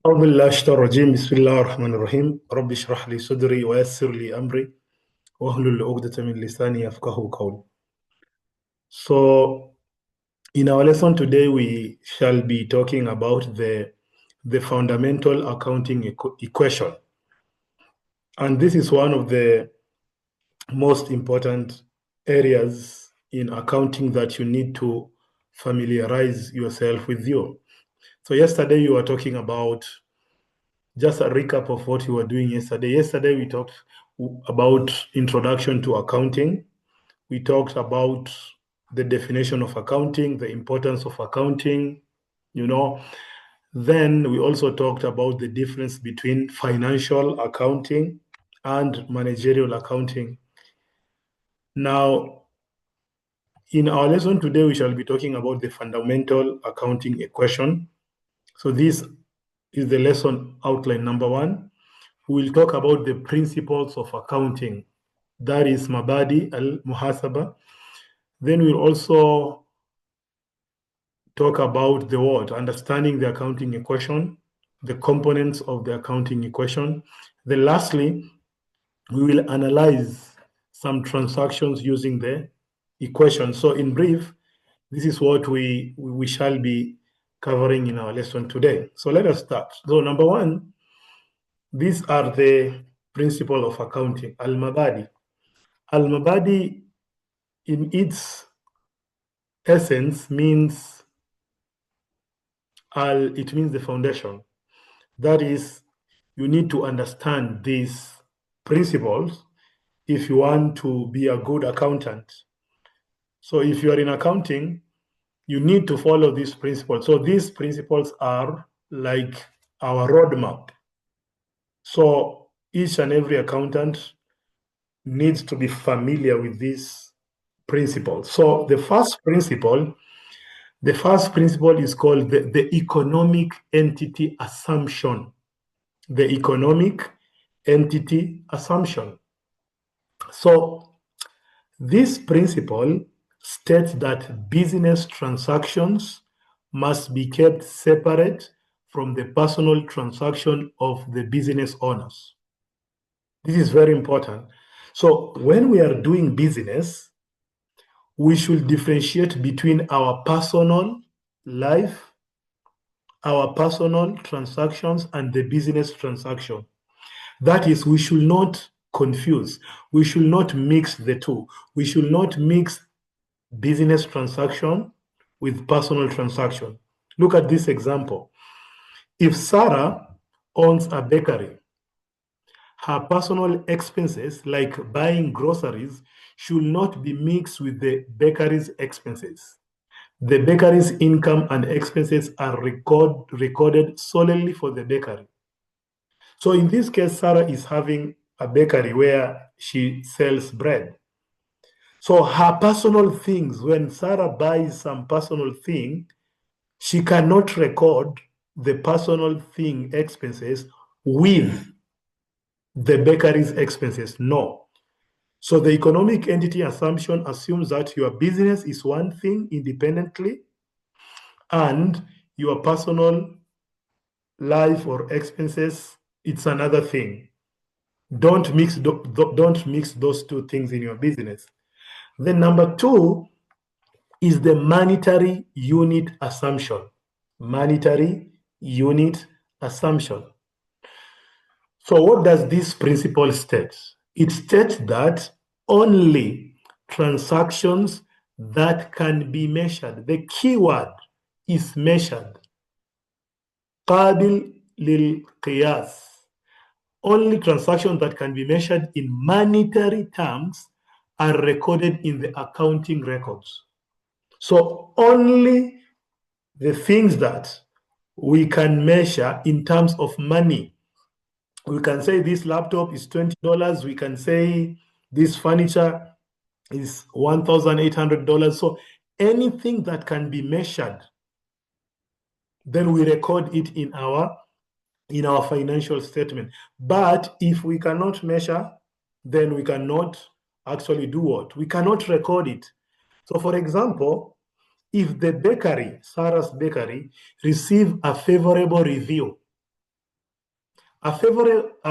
أعوذ بالله من الشيطان الرجيم بسم الله الرحمن الرحيم رب اشرح لي صدري ويسر لي أمري واحلل عقدة من لساني يفقهوا قولي. So in our lesson today we shall be talking about the fundamental accounting equation, and this is one of the most important areas in accounting that you need to familiarize yourself with you. So yesterday you were talking about, just a recap of what we were doing yesterday. Yesterday, we talked about introduction to accounting. We talked about the definition of accounting, the importance of accounting, you know. Then we also talked about the difference between financial accounting and managerial accounting. Now, in our lesson today, we shall be talking about the fundamental accounting equation. So this is the lesson outline number 1. We'll talk about the principles of accounting. That is Mabadi al-Muhasaba. Then we'll also talk about the what? Understanding the accounting equation, the components of the accounting equation. Then lastly, we will analyze some transactions using the equation. So in brief, this is what we shall be covering in our lesson today. So let us start. So number 1, these are the principles of accounting, al-Mabadi. Al-Mabadi, in its essence, means it means the foundation. That is, you need to understand these principles if you want to be a good accountant. So if you are in accounting, you need to follow these principles. So these principles are like our roadmap. So each and every accountant needs to be familiar with these principles. So the first principle is called the economic entity assumption. The economic entity assumption. So this principle states that business transactions must be kept separate from the personal transaction of the business owners. This is very important. So when we are doing business, we should differentiate between our personal life, our personal transactions, and the business transaction. That is, we should not confuse. We should not mix the two. We should not mix business transaction with personal transaction. Look at this example. If Sarah owns a bakery, her personal expenses, like buying groceries, should not be mixed with the bakery's expenses. The bakery's income and expenses are recorded solely for the bakery. So in this case, Sarah is having a bakery where she sells bread. So her personal things, when Sarah buys some personal thing, she cannot record the personal thing expenses with the bakery's expenses. No. So the economic entity assumption assumes that your business is one thing independently and your personal life or expenses, it's another thing. Don't mix those two things in your business. Then number 2 is the monetary unit assumption. Monetary unit assumption. So what does this principle state? It states that only transactions that can be measured, the key word is measured, قابل للقياس, only transactions that can be measured in monetary terms are recorded in the accounting records. So only the things that we can measure in terms of money. We can say this laptop is $20. We can say this furniture is $1,800. So anything that can be measured, then we record it in our financial statement. But if we cannot measure, then we cannot actually do what? We cannot record it. So for example, if the bakery, Sarah's bakery, receive a favorable review, A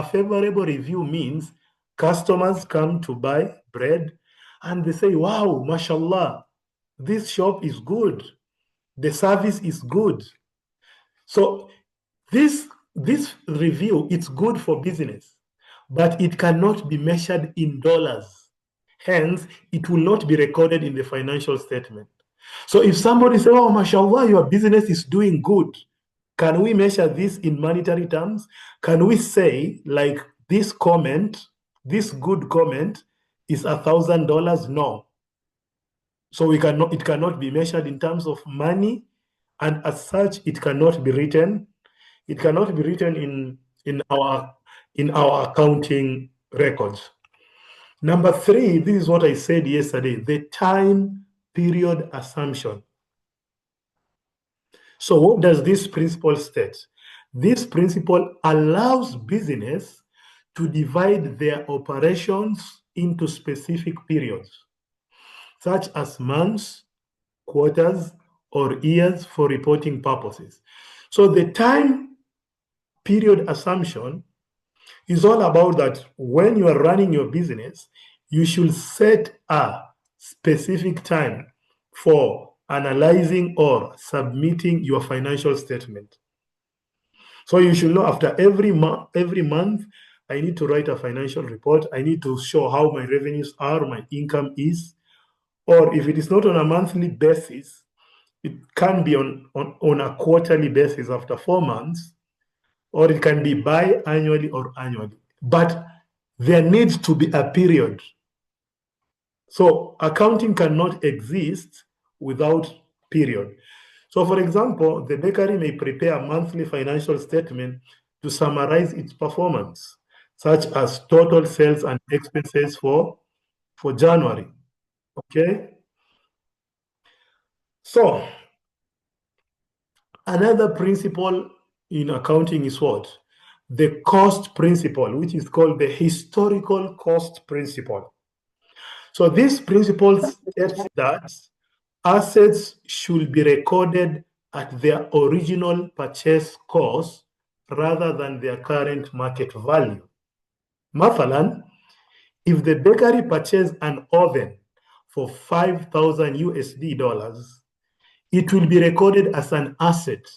favorable review means customers come to buy bread and they say, wow, mashallah, this shop is good. The service is good. So this review, it's good for business, but it cannot be measured in dollars. Hence, it will not be recorded in the financial statement. So if somebody says, oh, mashallah, your business is doing good, can we measure this in monetary terms? Can we say, like, this comment, this good comment is $1,000? No. So it cannot be measured in terms of money, and as such, it cannot be written. It cannot be written in our accounting records. Number 3, this is what I said yesterday, the time period assumption. So what does this principle state? This principle allows business to divide their operations into specific periods, such as months, quarters, or years for reporting purposes. So the time period assumption is all about that when you are running your business, you should set a specific time for analyzing or submitting your financial statement. So you should know after every month, I need to write a financial report. I need to show how my revenues are, my income is. Or if it is not on a monthly basis, it can be on a quarterly basis after 4 months, or it can be biannually or annually. But there needs to be a period. So accounting cannot exist without period. So for example, the bakery may prepare a monthly financial statement to summarize its performance, such as total sales and expenses for January. Okay? So another principle in accounting is what? The cost principle, which is called the historical cost principle. So this principle states that assets should be recorded at their original purchase cost rather than their current market value. Mathalan, if the bakery purchased an oven for 5,000 USD dollars, it will be recorded as an asset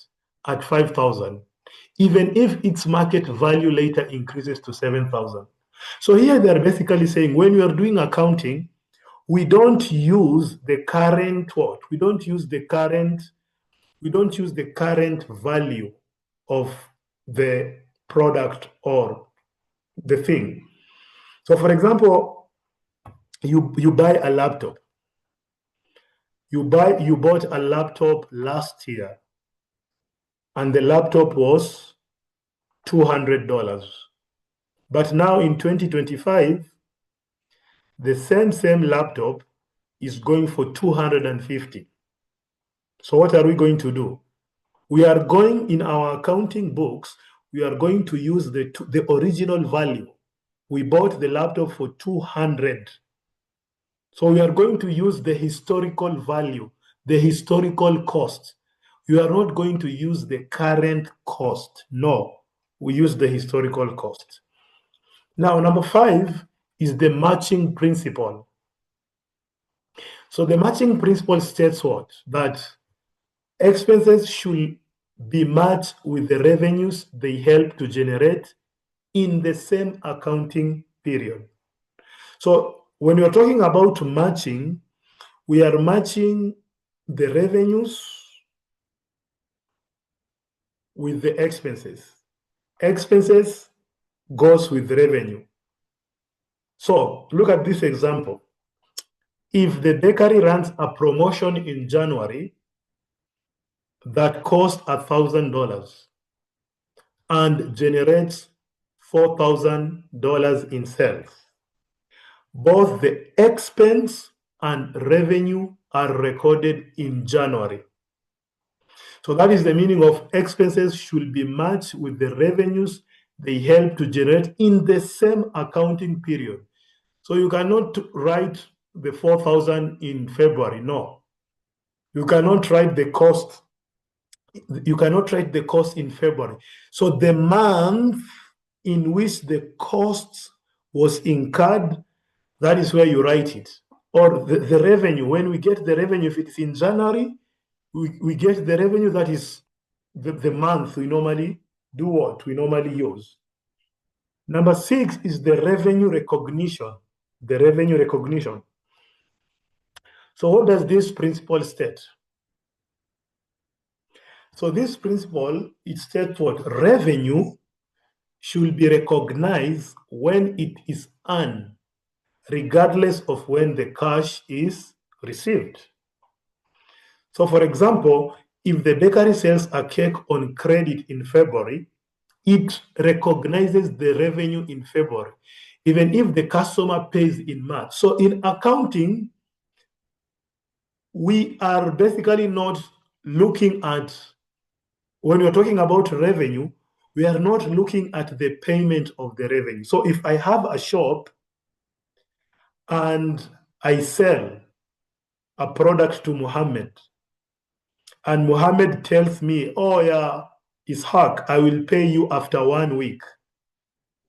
at 5,000, even if its market value later increases to 7,000. So here they're basically saying when you are doing accounting, we don't use the current what? We don't use the current value of the product or the thing. So for example, you buy a laptop. You bought a laptop last year, and the laptop was $200. But now in 2025, the same laptop is going for 250. So what are we going to do? We are going in our accounting books, we are going to use the original value. We bought the laptop for 200. So we are going to use the historical value, the historical cost. You are not going to use the current cost. No, we use the historical cost. Now, number 5 is the matching principle. So the matching principle states what? That expenses should be matched with the revenues they help to generate in the same accounting period. So when you're talking about matching, we are matching the revenues with the expenses. Expenses goes with revenue. So look at this example. If the bakery runs a promotion in January that costs $1,000 and generates $4,000 in sales, both the expense and revenue are recorded in January. So that is the meaning of expenses should be matched with the revenues they help to generate in the same accounting period. So you cannot write the 4,000 in February. No. You cannot write the cost. You cannot write the cost in February. So the month in which the cost was incurred, that is where you write it. Or the revenue, when we get the revenue, if it's in January, we get the revenue, that is the month we normally do what? We normally use. Number 6 is the revenue recognition. The revenue recognition. So what does this principle state? So this principle, it states what? Revenue should be recognized when it is earned, regardless of when the cash is received. So for example, if the bakery sells a cake on credit in February, it recognizes the revenue in February, even if the customer pays in March. So in accounting, we are basically not looking at, when we're talking about revenue, we are not looking at the payment of the revenue. So if I have a shop and I sell a product to Muhammad, and Muhammad tells me, oh yeah, Ishaq, I will pay you after 1 week.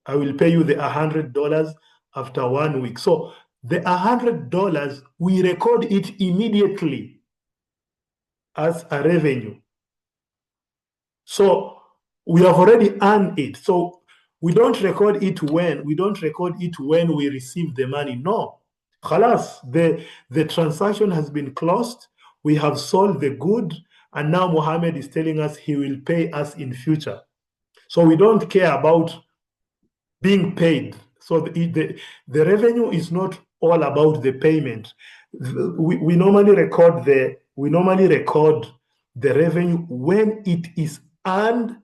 I will pay you the $100 after 1 week. So the $100, we record it immediately as a revenue. So we have already earned it. So we don't record it when we receive the money. No. Khalas, the transaction has been closed. We have sold the good, and now Muhammad is telling us he will pay us in future. So we don't care about being paid. So the revenue is not all about the payment. We normally record the revenue when it is earned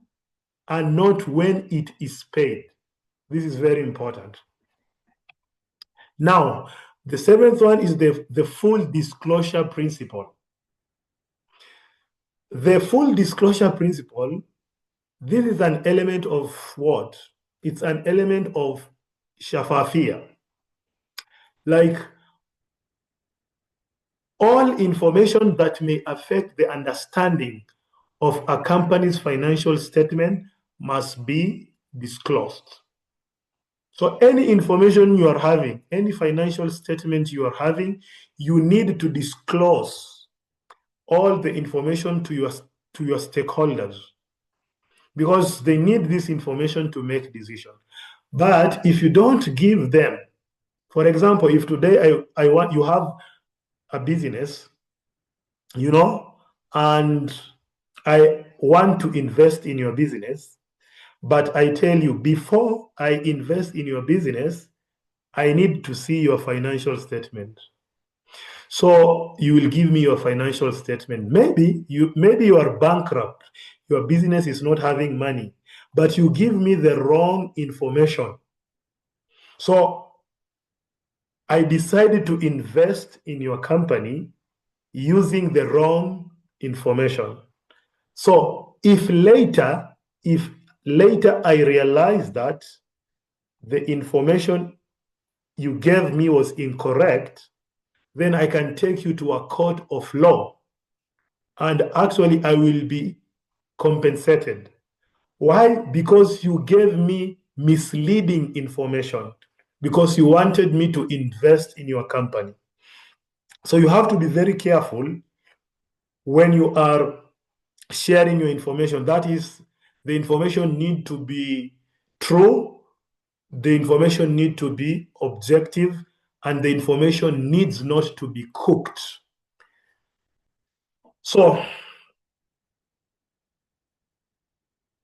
and not when it is paid. This is very important. Now, the 7th one is the full disclosure principle. The full disclosure principle, this is an element of what? It's an element of shafafia. Like, all information that may affect the understanding of a company's financial statement must be disclosed. So any information you are having, any financial statement you are having, you need to disclose all the information to your stakeholders, because they need this information to make decisions. But if you don't give them, for example, if today I want, you have a business, and I want to invest in your business, but I tell you, before I invest in your business, I need to see your financial statement. So you will give me your financial statement. Maybe you are bankrupt. Your business is not having money, but you give me the wrong information. So I decided to invest in your company using the wrong information. So if later I realize that the information you gave me was incorrect, then I can take you to a court of law, and actually I will be compensated. Why? Because you gave me misleading information, because you wanted me to invest in your company. So you have to be very careful when you are sharing your information. That is, the information need to be true, the information need to be objective, and the information needs not to be cooked. So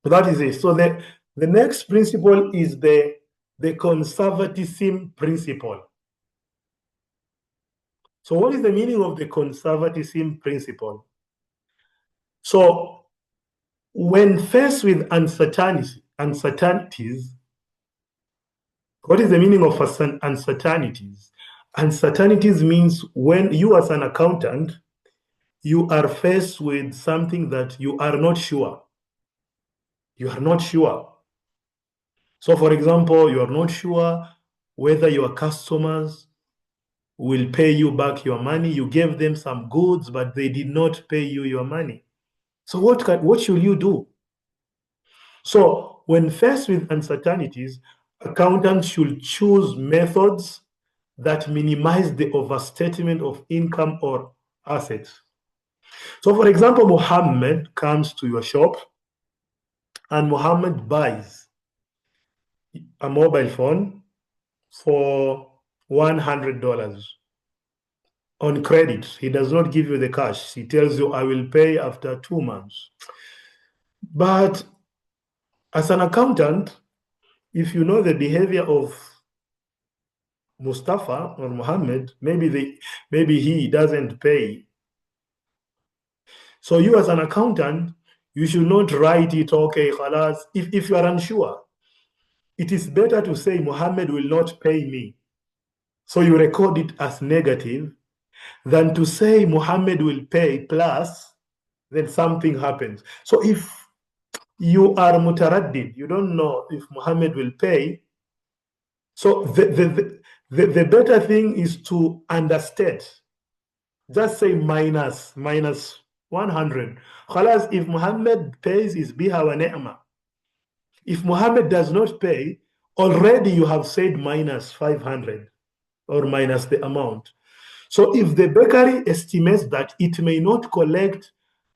that is it. So the next principle is the conservatism principle. So what is the meaning of the conservatism principle? So when faced with uncertainties, what is the meaning of uncertainties? Uncertainties means when you, as an accountant, you are faced with something that you are not sure. You are not sure. So for example, you are not sure whether your customers will pay you back your money. You gave them some goods, but they did not pay you your money. So what should you do? So when faced with uncertainties, accountants should choose methods that minimize the overstatement of income or assets. So, for example, Muhammad comes to your shop and Muhammad buys a mobile phone for $100 on credit. He does not give you the cash. He tells you, I will pay after 2 months. But as an accountant, if you know the behavior of Mustafa or Muhammad, maybe he doesn't pay. So you as an accountant, you should not write it, okay, khalas. If you are unsure, it is better to say Muhammad will not pay me. So you record it as negative than to say Muhammad will pay plus then something happens. So if you are mutaraddid, you don't know if Muhammad will pay. So the better thing is to understate. Just say minus 100. Khalas, if Muhammad pays, is biha wa ni'ma. If Muhammad does not pay, already you have said minus 500 or minus the amount. So if the bakery estimates that it may not collect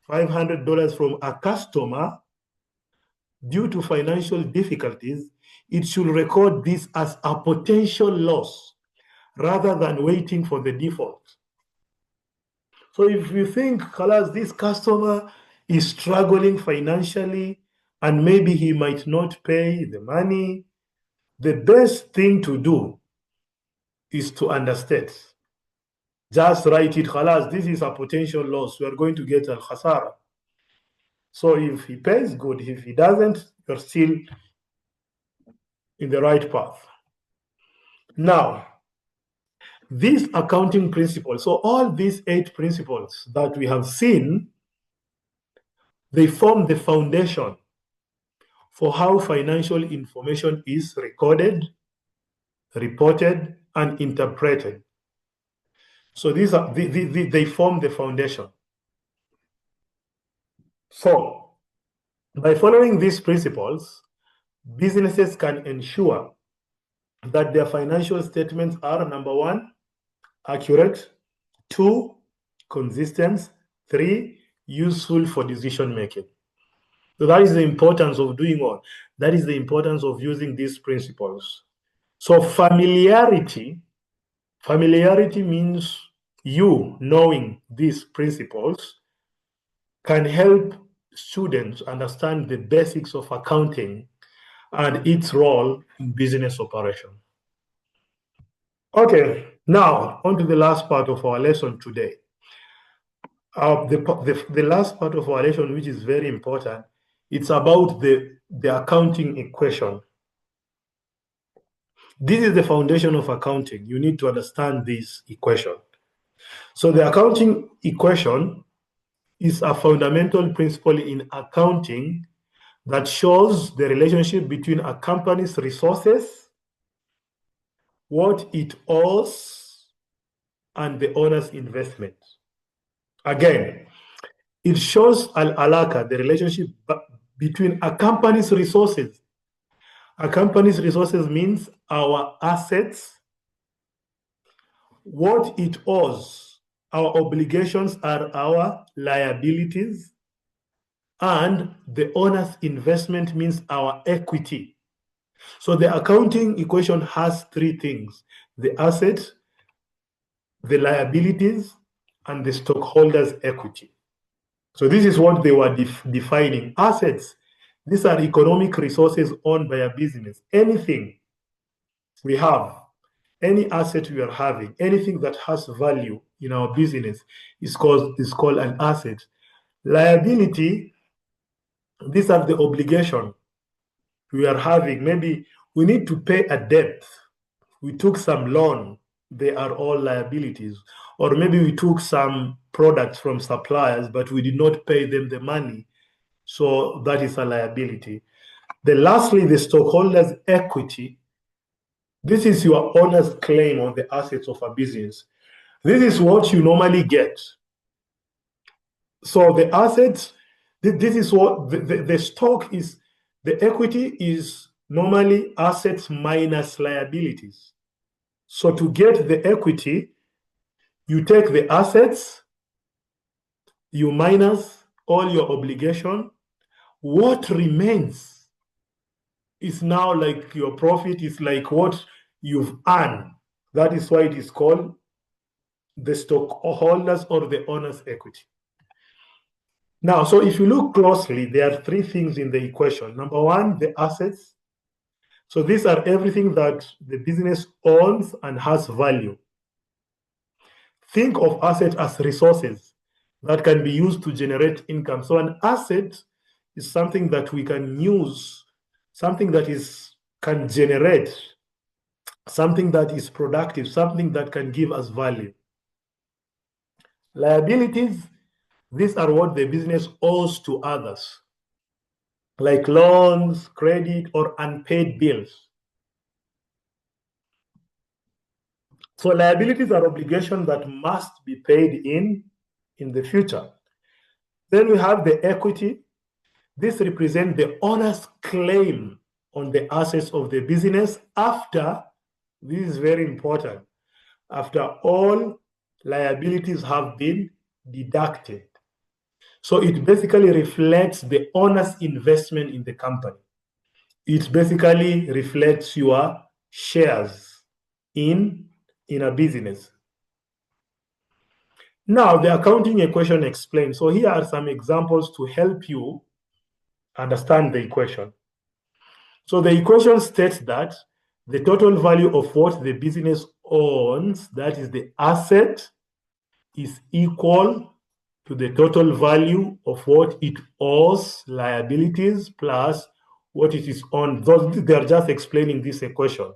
$500 from a customer due to financial difficulties, it should record this as a potential loss rather than waiting for the default. So if you think, Khalas, this customer is struggling financially and maybe he might not pay the money, the best thing to do is to understate. Just write it, Khalas, this is a potential loss. We are going to get al khasara. So if he pays, good. If he doesn't, you're still in the right path. Now, these accounting principles, so all these 8 principles that we have seen, they form the foundation for how financial information is recorded, reported, and interpreted. So these are they form the foundation. So by following these principles, businesses can ensure that their financial statements are, number 1, accurate, 2, consistent, 3, useful for decision making. So that is the importance of doing what? That is the importance of using these principles. So familiarity means you knowing these principles can help students understand the basics of accounting and its role in business operation. Okay, now on to the last part of our lesson today. The last part of our lesson, which is very important, it's about the accounting equation. This is the foundation of accounting. You need to understand this equation. So the accounting equation is a fundamental principle in accounting that shows the relationship between a company's resources, what it owes, and the owner's investment. Again, it shows al-alaka, the relationship between a company's resources. A company's resources means our assets, what it owes. Our obligations are our liabilities, and the owner's investment means our equity. So the accounting equation has 3 things: the assets, the liabilities, and the stockholders' equity. So this is what they were defining. Assets, these are economic resources owned by a business. Anything we have, any asset we are having, anything that has value in our business is called an asset. Liability, these are the obligation we are having. Maybe we need to pay a debt. We took some loan. They are all liabilities. Or maybe we took some products from suppliers, but we did not pay them the money. So that is a liability. Then lastly, the stockholders' equity. This is your owner's claim on the assets of a business. This is what you normally get. So the assets, this is what the stock is The equity is normally assets minus liabilities. So to get the equity, you take the assets, you minus all your obligation. What remains is now like your profit, is like what you've earned. That is why it is called the stockholders or the owner's equity. Now, so if you look closely, there are three things in the equation. Number one, the assets. So these are everything that the business owns and has value. Think of assets as resources that can be used to generate income. So an asset is something that we can use, something that can generate, something that is productive, something that can give us value. Liabilities, these are what the business owes to others, like loans, credit, or unpaid bills. So liabilities are obligations that must be paid in the future. Then we have the equity. This represents the owner's claim on the assets of the business after, this is very important, after all liabilities have been deducted. So it basically reflects the owner's investment in the company. It basically reflects your shares in a business. Now, the accounting equation explained. So here are some examples to help you understand the equation. So the equation states that the total value of what the business owns, that is the asset, is equal to the total value of what it owes, liabilities, plus what it is on. They are just explaining this equation.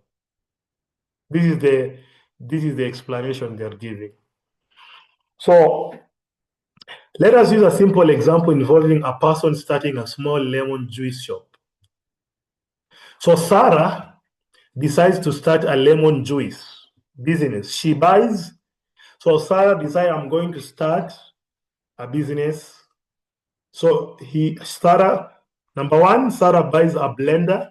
This is the explanation they are giving. So let us use a simple example involving a person starting a small lemon juice shop. So Sarah decides to start a lemon juice business. So Sarah decides, I'm going to start a business. So number one, Sarah buys a blender.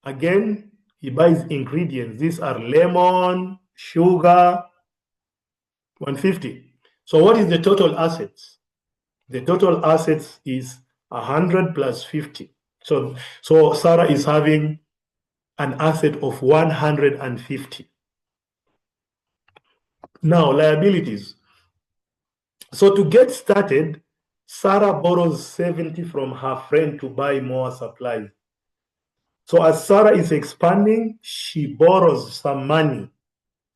Again, he buys ingredients. These are lemon, sugar, 150. So what is the total assets? The total assets is 100 plus 50. So Sarah is having an asset of 150. Now, liabilities. So to get started, Sarah borrows 70 from her friend to buy more supplies. So as Sarah is expanding, she borrows some money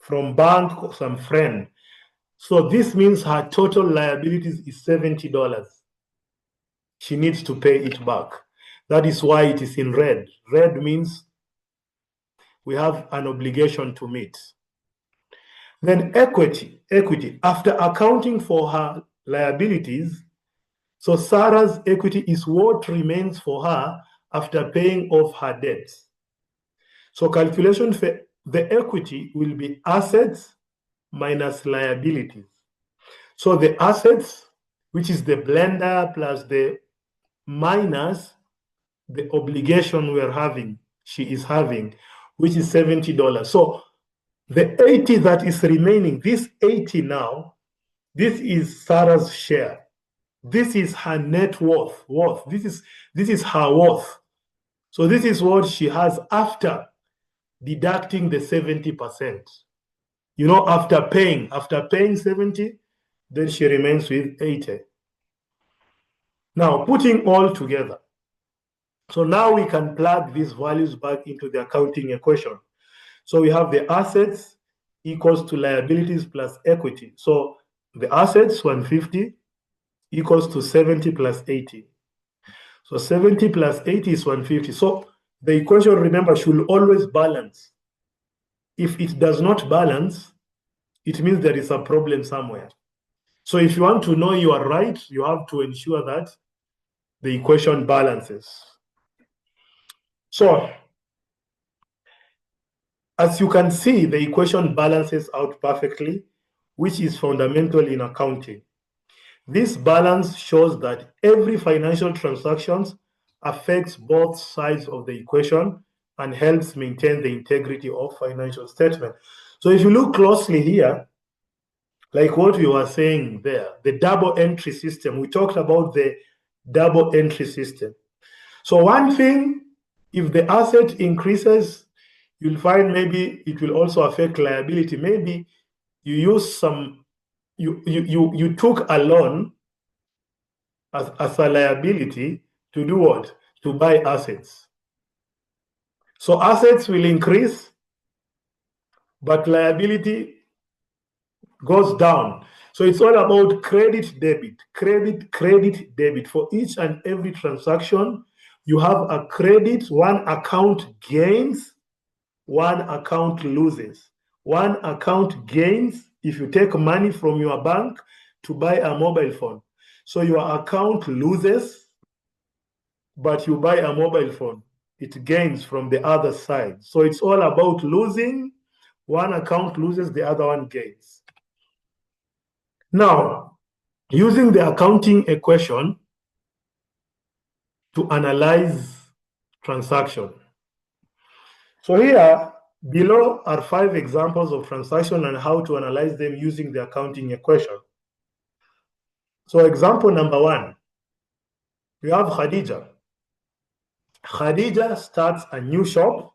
from bank or some friend. So this means her total liabilities is $70. She needs to pay it back. That is why it is in red. Red means we have an obligation to meet. Then equity. After accounting for her liabilities, so Sarah's equity is what remains for her after paying off her debts. So calculation for the equity will be assets minus liabilities. So the assets, which is the blender plus the minus the obligation she is having, which is $70. So the 80 that is remaining, this 80 now, this is Sarah's share. This is her net worth. This is her worth. So this is what she has after deducting the 70%. You know, after paying 70, then she remains with 80. Now, putting all together. So now we can plug these values back into the accounting equation. So we have the assets equals to liabilities plus equity. So the assets, 150, equals to 70 plus 80. So 70 plus 80 is 150. So the equation, remember, should always balance. If it does not balance, it means there is a problem somewhere. So if you want to know you are right, you have to ensure that the equation balances. So as you can see, the equation balances out perfectly, which is fundamental in accounting. This balance shows that every financial transactions affects both sides of the equation and helps maintain the integrity of financial statement. So if you look closely here, like what we were saying there, the double entry system, we talked about the double entry system. So one thing, if the asset increases, you'll find maybe it will also affect liability. Maybe you use some, you took a loan as a liability to do what? To buy assets. So assets will increase, but liability goes down. So it's all about credit, debit, credit, debit. For each and every transaction, you have a credit, one account gains, one account loses. One account gains if you take money from your bank to buy a mobile phone. So your account loses, but you buy a mobile phone. It gains from the other side. So it's all about losing. One account loses, the other one gains. Now, using the accounting equation to analyze transaction. So here, below are 5 examples of transaction and how to analyze them using the accounting equation. So example number 1, we have Khadija. Khadija starts a new shop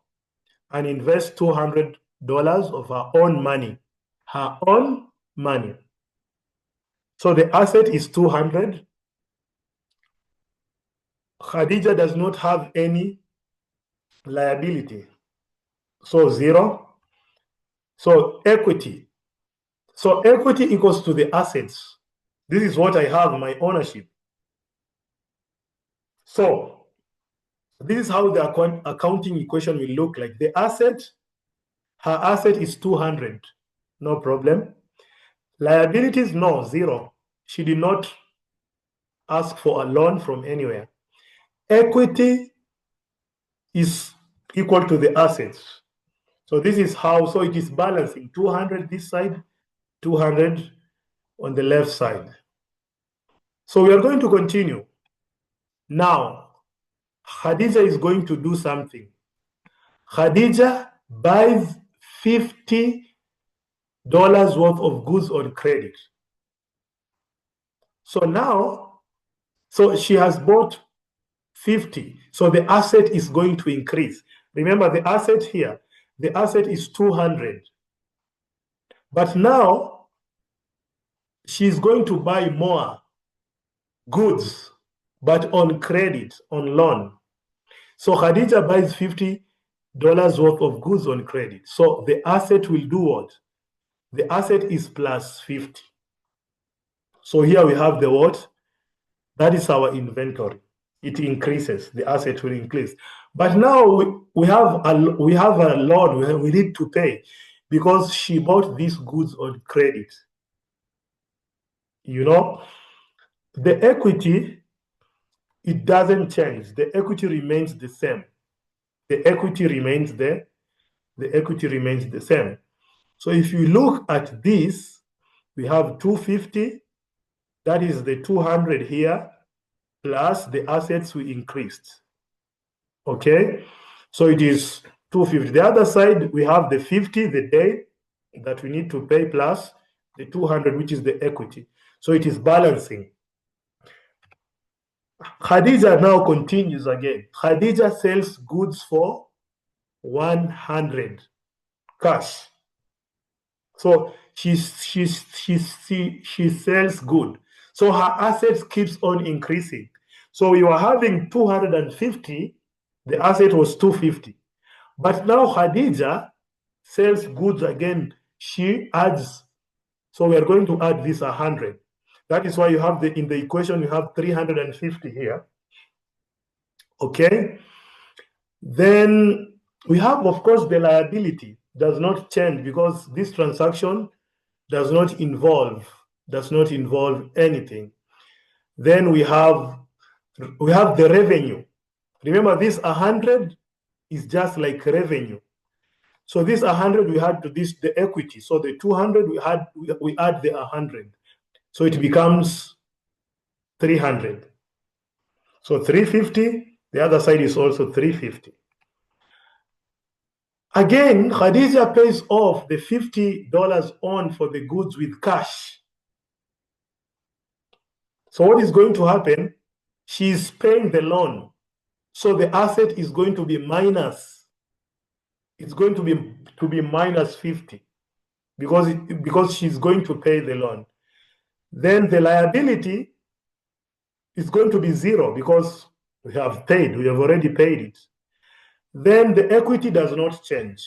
and invests $200 of her own money. Her own money. So the asset is 200. Khadija does not have any liability. So 0. So equity. So equity equals to the assets. This is what I have, my ownership. So this is how the accounting equation will look like. The asset, her asset is 200. No problem. Liabilities, no, 0. She did not ask for a loan from anywhere. Equity is equal to the assets. So this is how, so it is balancing 200 this side, 200 on the left side. So we are going to continue. Now, Khadija is going to do something. Khadija buys $50 worth of goods on credit. So now, so she has bought 50. So the asset is going to increase. Remember the asset here, the asset is 200. But now she's going to buy more goods, but on credit, on loan. So Khadija buys $50 worth of goods on credit. So the asset will do what? The asset is plus 50. So here we have the what? That is our inventory. It increases. The asset will increase. But now we have a loan we need to pay because she bought these goods on credit. You know, the equity, it doesn't change. The equity remains the same. The equity remains there. The equity remains the same. So if you look at this, we have 250. That is the 200 here, plus the assets we increased. Okay? So it is 250. The other side, we have the 50, the debt that we need to pay, plus the 200, which is the equity. So it is balancing. Khadija now continues again. Khadija sells goods for 100 cash. So she sells good. So her assets keeps on increasing. So we were having 250, the asset was 250. But now Khadija sells goods again. She adds, so we are going to add this 100. That is why you have in the equation, you have 350 here. Okay. Then we have, of course, the liability does not change because this transaction does not involve anything. Then we have the revenue. Remember, this 100 is just like revenue. So this 100 we had to the equity. So the 200 we add the 100. So it becomes 300. So 350, The other side is also 350. Again, Khadija pays off the $50 on for the goods with cash. So what is going to happen? She's paying the loan. So the asset is going to be minus. It's going to be minus 50 because she's going to pay the loan. Then the liability is going to be zero because we have already paid it. Then the equity does not change.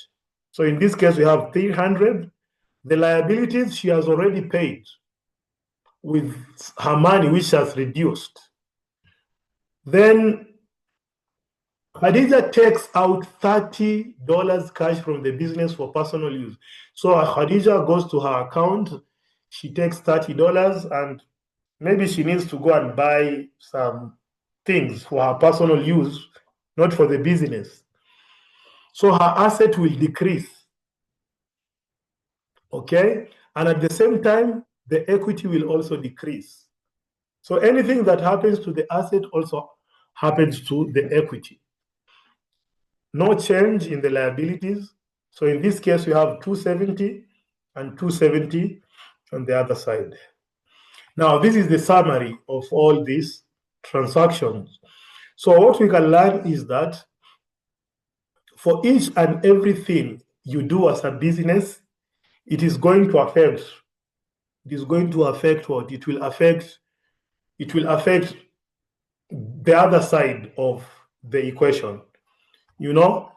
So in this case, we have 300. The liabilities she has already paid with her money, which has reduced. Then Khadija takes out $30 cash from the business for personal use. So Khadija goes to her account, she takes $30, and maybe she needs to go and buy some things for her personal use, not for the business. So her asset will decrease. Okay? And at the same time, the equity will also decrease. So anything that happens to the asset also happens to the equity. No change in the liabilities. So in this case, we have 270 and 270 on the other side. Now, this is the summary of all these transactions. So what we can learn is that for each and everything you do as a business, it is going to affect. It is going to affect what? It will affect the other side of the equation. You know,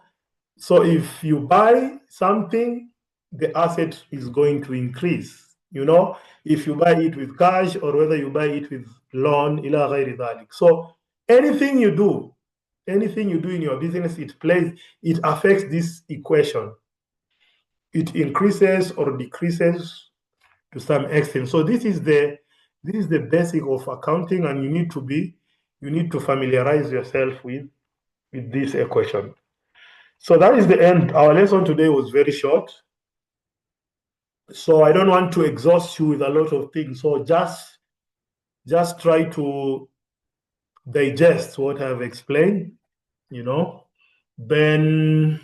so if you buy something, the asset is going to increase. You know, if you buy it with cash or whether you buy it with loan, ila ghayri dhalik. So anything you do in your business, it affects this equation. It increases or decreases to some extent. So this is the basic of accounting, and you need to familiarize yourself with this equation. So that is the end. Our lesson today was very short. So I don't want to exhaust you with a lot of things. So just try to digest what I've explained, you know, then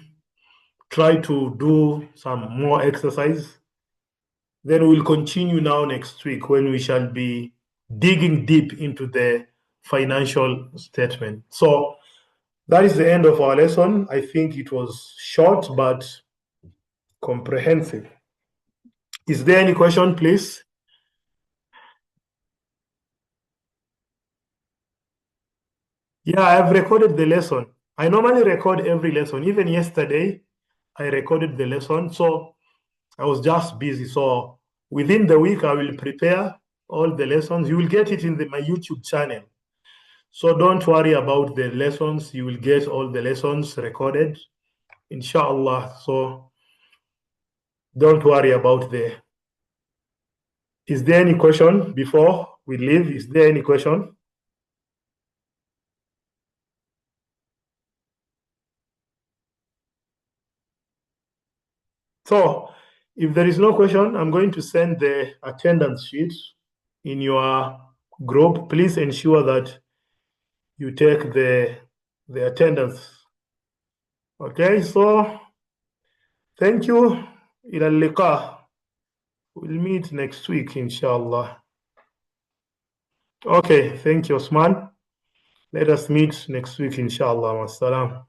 try to do some more exercise. Then we'll continue now next week when we shall be digging deep into the financial statement. So that is the end of our lesson. I think it was short but comprehensive. Is there any question, please? Yeah, I've recorded the lesson. I normally record every lesson. Even yesterday, I recorded the lesson. So I was just busy. So within the week, I will prepare all the lessons. You will get it in my YouTube channel. So don't worry about the lessons. You will get all the lessons recorded, inshallah. So don't worry about Is there any question before we leave? Is there any question? So if there is no question, I'm going to send the attendance sheet in your group. Please ensure that you take the attendance. Okay, so thank you. إلى اللقاء. We'll meet next week, inshallah. Okay, thank you, Osman. Let us meet next week, inshallah. Wassalam.